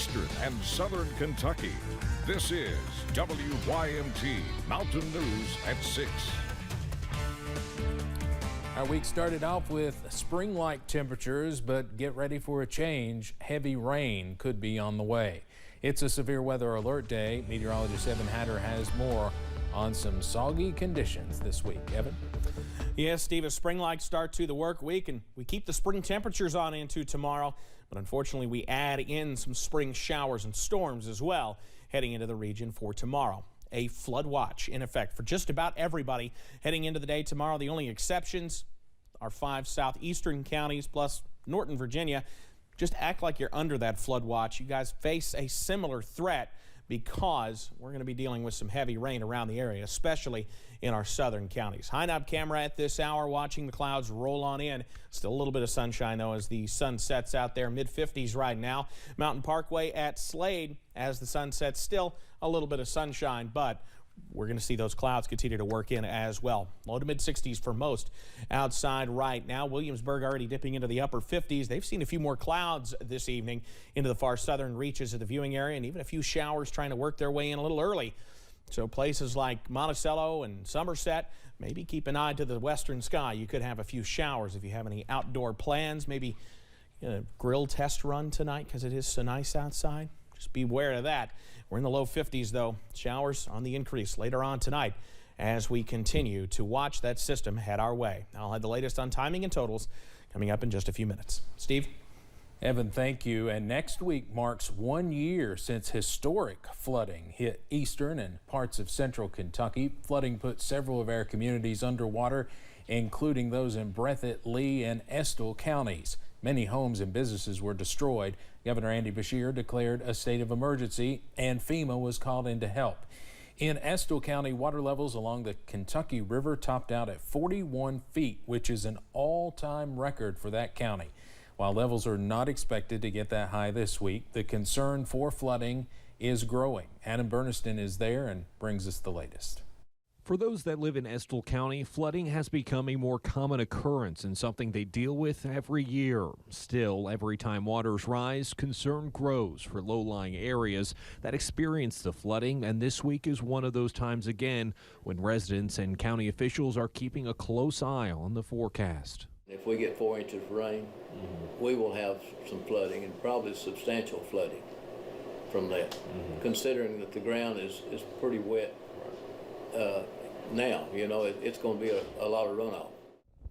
Eastern and Southern Kentucky. This is WYMT Mountain News at 6. Our week started off with spring-like temperatures, but get ready for a change. Heavy rain could be on the way. It's a severe weather alert day. Meteorologist Evan Hatter has more on some soggy conditions this week. Evan? Yes, Steve, a spring-like start to the work week, and we keep the spring temperatures on into tomorrow. But unfortunately, we add in some spring showers and storms as well heading into the region for tomorrow. A flood watch in effect for just about everybody heading into the day tomorrow. The only exceptions are 5 southeastern counties plus Norton, Virginia. Just act like you're under that flood watch. You guys face a similar threat because we're going to be dealing with some heavy rain around the area, especially in our southern counties. High knob camera at this hour watching the clouds roll on in. Still a little bit of sunshine, though, as the sun sets out there. Mid-50s right now. Mountain Parkway at Slade as the sun sets. Still a little bit of sunshine, but we're going to see those clouds continue to work in as well. Low to mid-60s for most outside right now. Williamsburg already dipping into the upper 50s. They've seen a few more clouds this evening into the far southern reaches of the viewing area, and even a few showers trying to work their way in a little early. So places like Monticello and Somerset, maybe keep an eye to the western sky. You could have a few showers if you have any outdoor plans. Maybe a grill test run tonight because it is so nice outside. Just be aware of that. We're in the low 50s, though. Showers on the increase later on tonight as we continue to watch that system head our way. I'll have the latest on timing and totals coming up in just a few minutes. Steve? Evan, thank you. And next week marks 1 year since historic flooding hit eastern and parts of central Kentucky. Flooding put several of our communities underwater, including those in Breathitt, Lee, and Estill counties. Many homes and businesses were destroyed. Governor Andy Beshear declared a state of emergency, and FEMA was called in to help. In Estill County, water levels along the Kentucky River topped out at 41 feet, which is an all-time record for that county. While levels are not expected to get that high this week, the concern for flooding is growing. Adam Berniston is there and brings us the latest. For those that live in Estill County, flooding has become a more common occurrence and something they deal with every year. Still, every time waters rise, concern grows for low-lying areas that experience the flooding, and this week is one of those times again when residents and county officials are keeping a close eye on the forecast. If we get 4 inches of rain, we will have some flooding, and probably substantial flooding from that, considering that the ground is pretty wet. Now, you know, it's going to be a lot of runoff.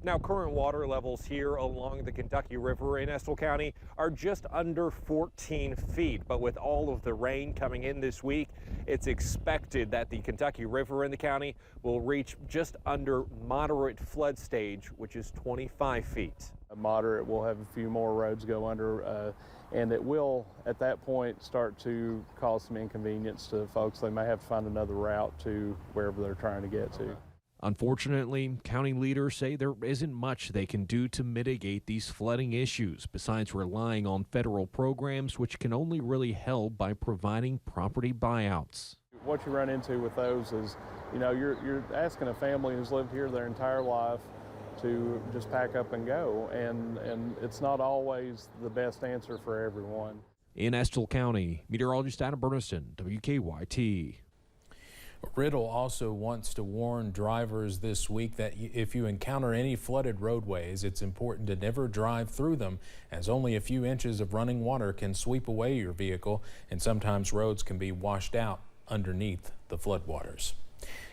Now, current water levels here along the Kentucky River in Estill County are just under 14 feet. But with all of the rain coming in this week, it's expected that the Kentucky River in the county will reach just under moderate flood stage, which is 25 feet. Moderate, we'll have a few more roads go under, and it will, at that point, start to cause some inconvenience to folks. They may have to find another route to wherever they're trying to get to. Unfortunately, county leaders say there isn't much they can do to mitigate these flooding issues, besides relying on federal programs, which can only really help by providing property buyouts. What you run into with those is, you know, you're asking a family who's lived here their entire life to just pack up and go, and it's not always the best answer for everyone. In Estill County, meteorologist Adam Berniston, WKYT. Riddle also wants to warn drivers this week that if you encounter any flooded roadways, it's important to never drive through them, as only a few inches of running water can sweep away your vehicle, and sometimes roads can be washed out underneath the floodwaters.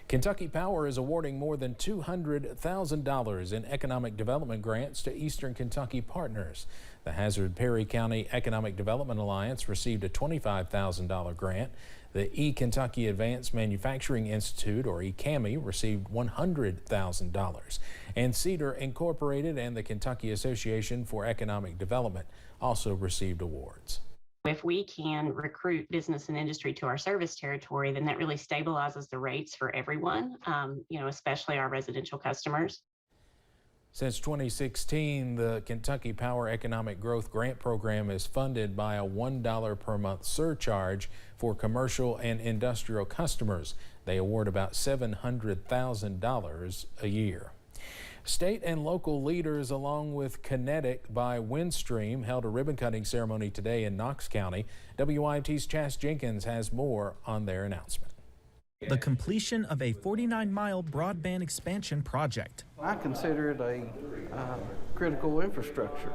Kentucky Power is awarding more than $200,000 in economic development grants to Eastern Kentucky partners. The Hazard Perry County Economic Development Alliance received a $25,000 grant. The E-Kentucky Advanced Manufacturing Institute, or ECAMI, received $100,000. And Cedar Incorporated and the Kentucky Association for Economic Development also received awards. If we can recruit business and industry to our service territory, then that really stabilizes the rates for everyone, especially our residential customers. Since 2016, the Kentucky Power Economic Growth Grant Program is funded by a $1 per month surcharge for commercial and industrial customers. They award about $700,000 a year. State and local leaders, along with Kinetic by Windstream, held a ribbon-cutting ceremony today in Knox County. WYMT's Chas Jenkins has more on their announcement. The completion of a 49-mile broadband expansion project. I consider it a critical infrastructure.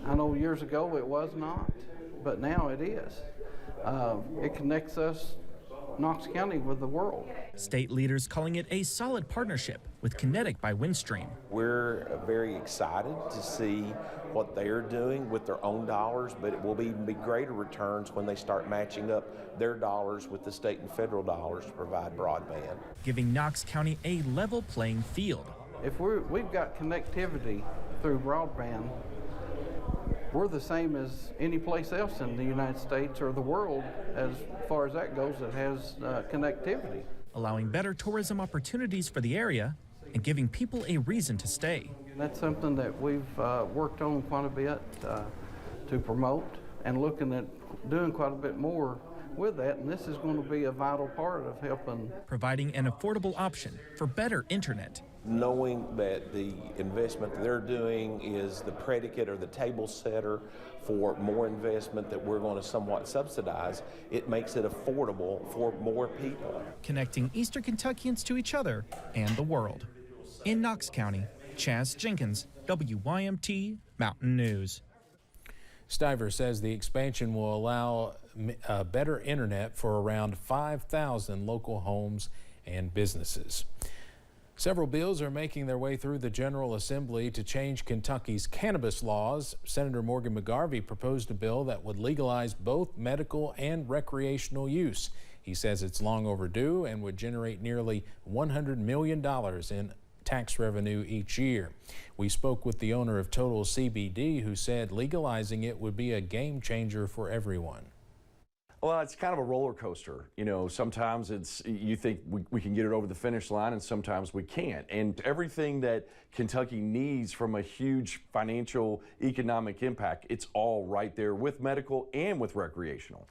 I know years ago it was not, but now it is. It connects us, Knox County, with the world. State leaders calling it a solid partnership with Kinetic by Windstream. We're very excited to see what they're doing with their own dollars, but it will be greater returns when they start matching up their dollars with the state and federal dollars to provide broadband. Giving Knox County a level playing field. If we've got connectivity through broadband, we're the same as any place else in the United States or the world as far as that goes that has connectivity. Allowing better tourism opportunities for the area and giving people a reason to stay. That's something that we've worked on quite a bit to promote and looking at doing quite a bit more with that, and this is going to be a vital part of helping. Providing an affordable option for better internet. Knowing that the investment they're doing is the predicate or the table setter for more investment that we're going to somewhat subsidize, it makes it affordable for more people. Connecting Eastern Kentuckians to each other and the world. In Knox County, Chas Jenkins, WYMT Mountain News. Stiver says the expansion will allow better internet for around 5,000 local homes and businesses. Several bills are making their way through the General Assembly to change Kentucky's cannabis laws. Senator Morgan McGarvey proposed a bill that would legalize both medical and recreational use. He says it's long overdue and would generate nearly $100 million in tax revenue each year. We spoke with the owner of Total CBD, who said legalizing it would be a game changer for everyone. Well, it's kind of a roller coaster. You know, sometimes you think we can get it over the finish line, and sometimes we can't. And everything that Kentucky needs from a huge financial economic impact, it's all right there with medical and with recreational.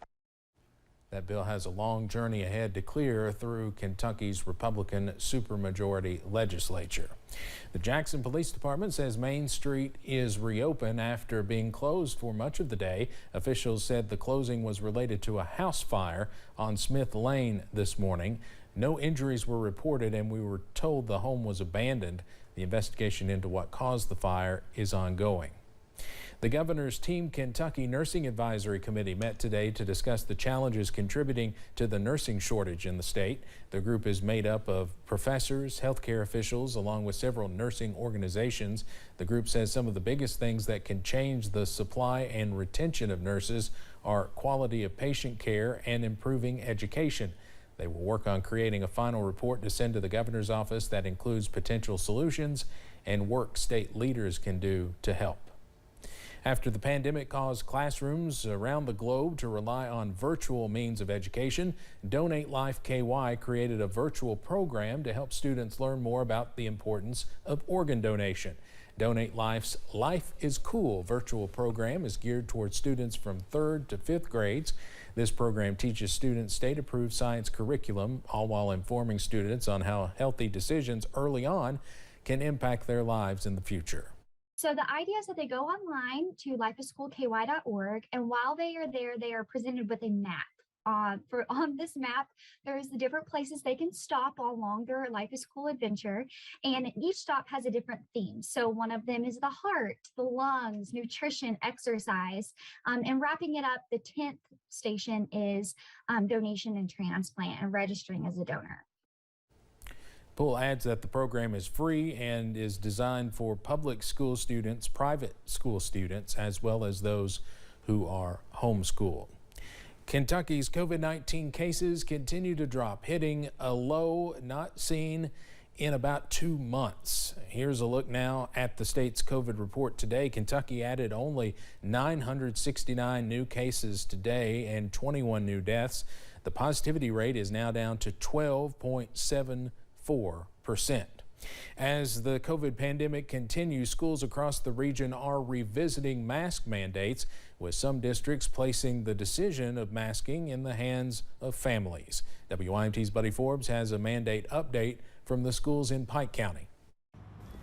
That bill has a long journey ahead to clear through Kentucky's Republican supermajority legislature. The Jackson Police Department says Main Street is reopened after being closed for much of the day. Officials said the closing was related to a house fire on Smith Lane this morning. No injuries were reported, and we were told the home was abandoned. The investigation into what caused the fire is ongoing. The governor's Team Kentucky Nursing Advisory Committee met today to discuss the challenges contributing to the nursing shortage in the state. The group is made up of professors, healthcare officials, along with several nursing organizations. The group says some of the biggest things that can change the supply and retention of nurses are quality of patient care and improving education. They will work on creating a final report to send to the governor's office that includes potential solutions and work state leaders can do to help. After the pandemic caused classrooms around the globe to rely on virtual means of education, Donate Life KY created a virtual program to help students learn more about the importance of organ donation. Donate Life's Life is Cool virtual program is geared towards students from 3rd to 5th grades. This program teaches students state-approved science curriculum, all while informing students on how healthy decisions early on can impact their lives in the future. So the idea is that they go online to lifeiscoolky.org, and while they are there, they are presented with a map. On this map, there's the different places they can stop along their Life is Cool adventure, and each stop has a different theme. So one of them is the heart, the lungs, nutrition, exercise, and wrapping it up, the 10th station is donation and transplant and registering as a donor. Poole adds that the program is free and is designed for public school students, private school students, as well as those who are homeschooled. Kentucky's COVID-19 cases continue to drop, hitting a low not seen in about 2 months. Here's a look now at the state's COVID report today. Kentucky added only 969 new cases today and 21 new deaths. The positivity rate is now down to 12.74%. As the COVID pandemic continues, schools across the region are revisiting mask mandates, with some districts placing the decision of masking in the hands of families. WYMT's Buddy Forbes has a mandate update from the schools in Pike County.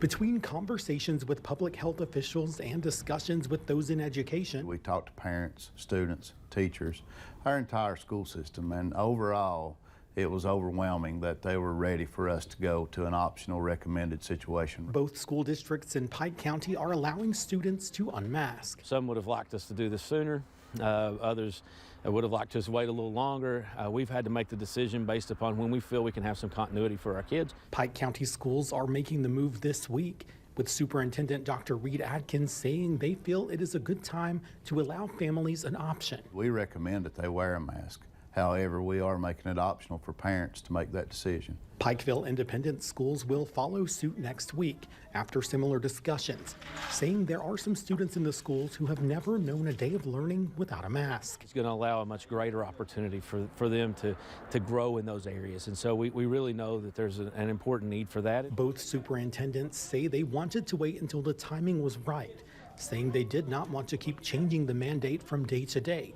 Between conversations with public health officials and discussions with those in education, we talked to parents, students, teachers, our entire school system, and overall, it was overwhelming that they were ready for us to go to an optional recommended situation. Both school districts in Pike County are allowing students to unmask. Some would have liked us to do this sooner. Others would have liked us to wait a little longer. We've had to make the decision based upon when we feel we can have some continuity for our kids. Pike County schools are making the move this week, with Superintendent Dr. Reed Adkins saying they feel it is a good time to allow families an option. We recommend that they wear a mask. However, we are making it optional for parents to make that decision. Pikeville Independent Schools will follow suit next week after similar discussions, saying there are some students in the schools who have never known a day of learning without a mask. It's going to allow a much greater opportunity for them to grow in those areas. And so we really know that there's an important need for that. Both superintendents say they wanted to wait until the timing was right, saying they did not want to keep changing the mandate from day to day.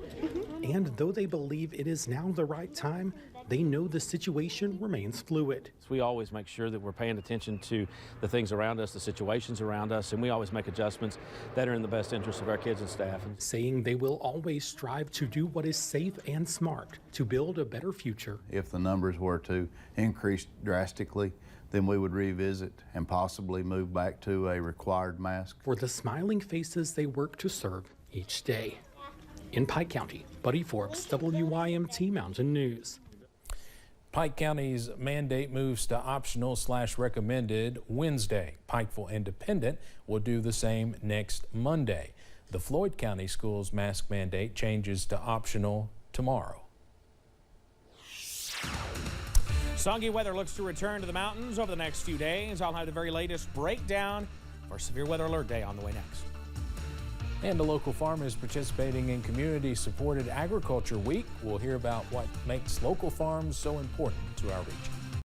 And though they believe it is now the right time, they know the situation remains fluid. So we always make sure that we're paying attention to the things around us, the situations around us, and we always make adjustments that are in the best interest of our kids and staff. Saying they will always strive to do what is safe and smart to build a better future. If the numbers were to increase drastically, then we would revisit and possibly move back to a required mask. For the smiling faces they work to serve each day. In Pike County, Buddy Forbes, WYMT Mountain News. Pike County's mandate moves to optional/recommended Wednesday. Pikeville Independent will do the same next Monday. The Floyd County Schools mask mandate changes to optional tomorrow. Soggy weather looks to return to the mountains over the next few days. I'll have the very latest breakdown for Severe Weather Alert Day on the way next. And a local farmer is participating in community-supported agriculture week. We'll hear about what makes local farms so important to our region.